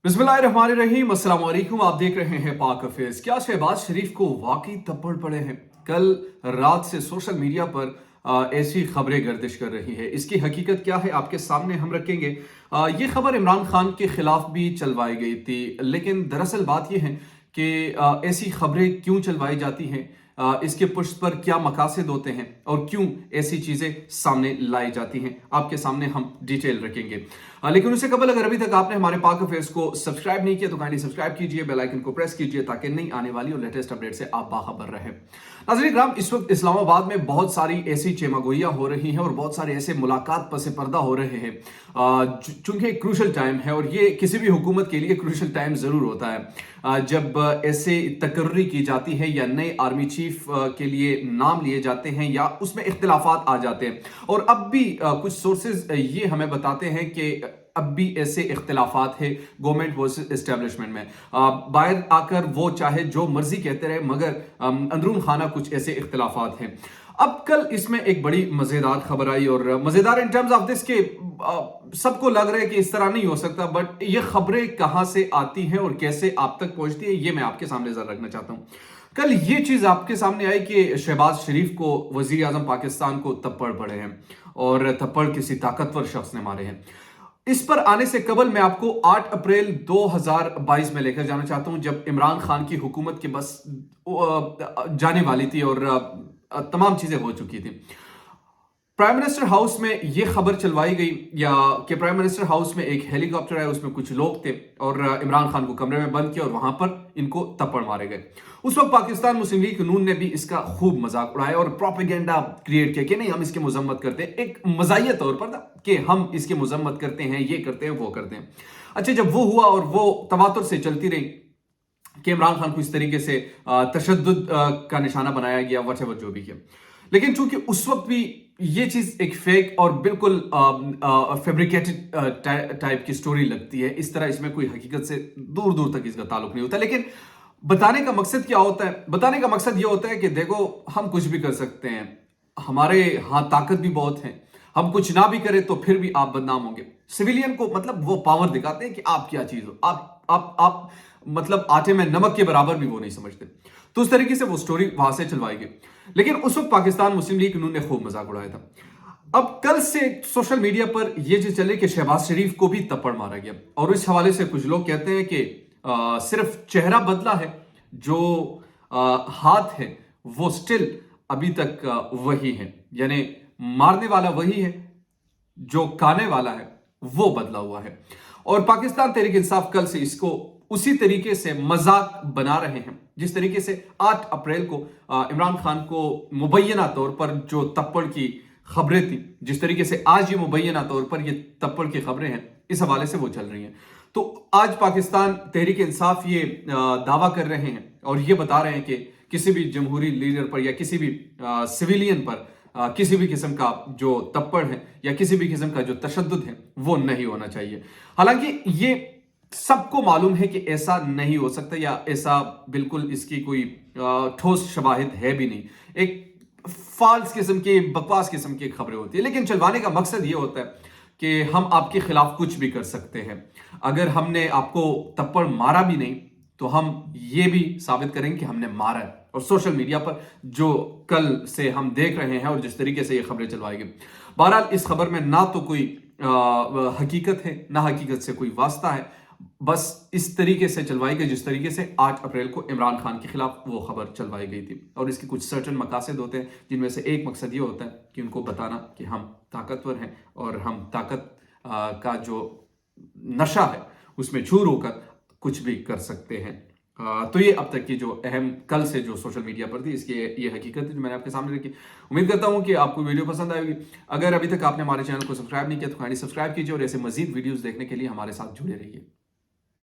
बिस्मिल्लाहिर्रहमानिर्रहीम, अस्सलाम वालेकुम। आप देख रहे हैं पाक अफेयर्स। क्या शहबाज शरीफ को वाकई थप्पड़ पड़े हैं? कल रात से सोशल मीडिया पर ऐसी खबरें गर्दिश कर रही है। इसकी हकीकत क्या है आपके सामने हम रखेंगे। ये खबर इमरान खान के खिलाफ भी चलवाई गई थी, लेकिन दरअसल बात यह है कि ऐसी खबरें क्यों चलवाई जाती हैं, इसके पुष्ट पर क्या मकासद होते हैं और क्यों ऐसी चीज़ें सामने लाई जाती हैं, आपके सामने हम डिटेल रखेंगे। लेकिन उससे कबल अगर अभी तक आपने हमारे पाक अफेयर्स को सब्सक्राइब नहीं किया तो काइंडली सब्सक्राइब कीजिए, बेल आइकन को प्रेस कीजिए ताकि नई आने वाली और लेटेस्ट अपडेट से आप बाखबर रहें। नाज़रीन किराम, इस वक्त इस्लामाबाद में बहुत सारी ऐसी चेमागोइयाँ हो रही हैं और बहुत सारे ऐसे मुलाकात पस पर्दा हो रहे हैं, चूंकि क्रूशल टाइम है और ये किसी भी हुकूमत के लिए क्रूशल टाइम ज़रूर होता है जब ऐसे तकर्री की जाती है या नए आर्मी चीफ के लिए नाम लिए जाते हैं या उसमें इख्तिलाफात आ जाते हैं। और अब भी कुछ सोर्सेज ये हमें बताते हैं कि अब भी ऐसे इख्तिलाफात है गवर्नमेंट वर्सेस एस्टेब्लिशमेंट में। बाहर आकर वो चाहे जो मर्जी कहते रहे, मगर अंदरून खाना कुछ ऐसे इख्तिलाफात हैं। अब कल इसमें एक बड़ी मजेदार खबर आई, और मजेदार इन टर्म्स ऑफ दिस के सबको लग रहा है कि इस तरह नहीं हो सकता, बट ये खबरें कहां से आती हैं और कैसे आप तक पहुंचती है ये मैं आपके सामने जरा रखना चाहता हूं। कल ये चीज आपके सामने आई कि शहबाज शरीफ को वजीर आजम पाकिस्तान को थप्पड़ पड़े हैं और थप्पड़ किसी ताकतवर शख्स ने मारे हैं। इस पर आने से कबल मैं आपको 8 अप्रैल 2022 में लेकर जाना चाहता हूं, जब इमरान खान की हुकूमत के बस जाने वाली थी और तमाम चीजें हो चुकी थी। प्राइम मिनिस्टर हाउस में यह खबर चलवाई गई या कि प्राइम मिनिस्टर हाउस में एक हेलीकॉप्टर है, उसमें कुछ लोग थे और इमरान खान को कमरे में बंद किया और वहां पर इनको थप्पड़ मारे गए। उस वक्त पाकिस्तान मुस्लिम लीग नून ने भी इसका खूब मजाक उड़ाया और प्रोपेगेंडा क्रिएट किया कि नहीं, हम इसकी मजम्मत करते हैं, एक मजाहिया तौर पर था कि हम इसकी मजम्मत करते हैं, ये करते हैं, वो करते हैं। अच्छा, जब वो हुआ और वो तवातुर से चलती रही कि इमरान खान को इस तरीके से तशद्दुद का निशाना बनाया गया, वटेवर जो भी किया, लेकिन चूंकि उस वक्त भी ये चीज एक फेक और बिल्कुल फैब्रिकेटेड टाइप की स्टोरी लगती है, इस तरह इसमें कोई हकीकत से दूर दूर तक इसका ताल्लुक नहीं होता। लेकिन बताने का मकसद क्या होता है? बताने का मकसद ये होता है कि देखो, हम कुछ भी कर सकते हैं, हमारे हाथ ताकत भी बहुत है, हम कुछ ना भी करें तो फिर भी आप बदनाम होंगे। सिविलियन को मतलब वो पावर दिखाते हैं कि आप क्या चीज हो, आप मतलब आटे में नमक के बराबर भी वो नहीं समझते। तो उस तरीके से वो स्टोरी वहां से चलवाई गई, लेकिन उस वक्त पाकिस्तान मुस्लिम लीग नून ने खूब मजाक उड़ाया था। अब कल से सोशल मीडिया पर यह चीज चले कि शहबाज शरीफ को भी थप्पड़ मारा गया, और इस हवाले से कुछ लोग कहते हैं कि सिर्फ चेहरा बदला है, जो हाथ है वो स्टिल अभी तक वही है, यानी मारने वाला वही है, जो खाने वाला है वो बदला हुआ है। और पाकिस्तान तहरीक इंसाफ कल से इसको उसी तरीके से मजाक बना रहे हैं जिस तरीके से 8 अप्रैल को इमरान खान को मुबैना तौर पर जो थप्पड़ की खबरें थी, जिस तरीके से आज ये मुबैना तौर पर ये थप्पड़ की खबरें हैं, इस हवाले से वो चल रही हैं। तो आज पाकिस्तान तहरीक इंसाफ ये दावा कर रहे हैं और ये बता रहे हैं कि किसी भी जमहूरी लीडर पर या किसी भी सिविलियन पर किसी भी किस्म का जो थप्पड़ है या किसी भी किस्म का जो तशद्दुद है वो नहीं होना चाहिए। हालांकि ये सबको मालूम है कि ऐसा नहीं हो सकता, या ऐसा बिल्कुल इसकी कोई ठोस शवाहिद है भी नहीं। एक फाल्स किस्म की, बकवास किस्म की खबरें होती है, लेकिन चलवाने का मकसद ये होता है कि हम आपके खिलाफ कुछ भी कर सकते हैं। अगर हमने आपको थप्पड़ मारा भी नहीं तो हम ये भी साबित करेंगे कि हमने मारा है। और सोशल मीडिया पर जो कल से हम देख रहे हैं और जिस तरीके से ये खबरें चलवाई गई, बहरहाल इस खबर में ना तो कोई हकीकत है ना हकीकत से कोई वास्ता है, बस इस तरीके से चलवाई गई जिस तरीके से 8 अप्रैल को इमरान खान के खिलाफ वो खबर चलवाई गई थी। और इसके कुछ सर्टन मकासद होते हैं, जिनमें से एक मकसद ये होता है कि उनको बताना कि हम ताकतवर हैं और हम ताकत का जो नशा है उसमें चूर होकर कुछ भी कर सकते हैं। तो ये अब तक की जो अहम कल से जो सोशल मीडिया पर थी, इसकी ये हकीकत है जो मैंने आपके सामने रखी। उम्मीद करता हूं कि आपको वीडियो पसंद आएगी। अगर अभी तक आपने हमारे चैनल को सब्सक्राइब नहीं किया तो काइंडली सब्सक्राइब कीजिए और ऐसे मजीद वीडियोस देखने के लिए हमारे साथ जुड़े रहिए।